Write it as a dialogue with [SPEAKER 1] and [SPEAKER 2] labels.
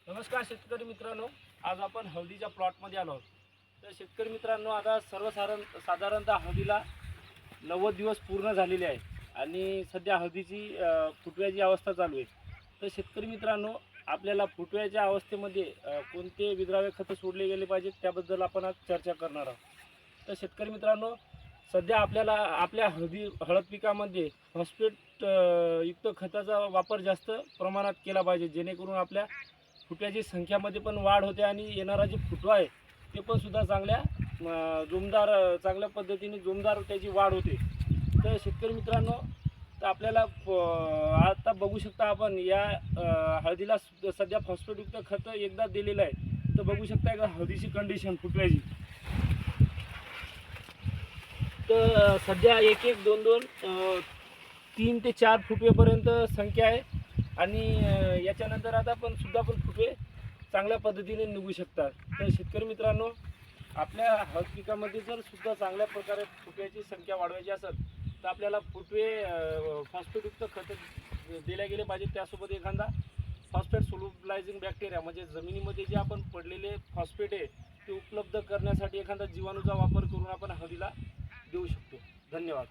[SPEAKER 1] नमस्कार शेतकरी मित्रांनो, आज आपण हळदीच्या प्लॉटमध्ये आलो आहोत. तर शेतकरी मित्रांनो, आता साधारणतः हळदीला 90 दिवस पूर्ण झालेले आहे आणि सध्या हळदीची फुटव्याची अवस्था चालू आहे. तर शेतकरी मित्रांनो, आपल्याला फुटव्याच्या अवस्थेमध्ये कोणते विद्राव्य खतं सोडले गेले पाहिजेत त्याबद्दल आपण आज चर्चा करणार आहोत. तर शेतकरी मित्रांनो, सध्या आपल्याला आपल्या हळद पिकामध्ये फॉस्फेट युक्त खताचा वापर जास्त प्रमाणात केला पाहिजे, जेणेकरून आपल्या फुटव्याची संख्यामध्ये पण वाढ होते आणि येणारा जे फुटवा आहे ते पण सुद्धा चांगल्या पद्धतीने जोमदार त्याची वाढ होते. तर शेतकरी मित्रांनो, तर आपल्याला आता बघू शकता आपण या हळदीला सध्या फॉस्फेटयुक्त खतं एकदा दिलेलं आहे. तर बघू शकता का हळदीची कंडिशन फुटव्याची. तर सध्या 1-1, 2-2, 3 ते 4 फुटवेपर्यंत संख्या आहे आणि याच्यानंतर आता पण फुटवे चांगल्या पद्धतीने निघू शकतात. तर शेतकरी मित्रांनो, आपल्या हळद पिकामध्ये जर सुद्धा चांगल्या प्रकारे फुटव्याची संख्या वाढवायची असेल तर आपल्याला फुटवे फॉस्फेटयुक्त खतं दिले गेले पाहिजे. त्यासोबत एखादा फॉस्फेट सोल्युबलायझिंग बॅक्टेरिया म्हणजे जमिनीमध्ये जे आपण पडलेले फॉस्फेट आहे ते उपलब्ध करण्यासाठी एखादा जीवाणूचा वापर करून आपण हळदीला देऊ शकतो. धन्यवाद.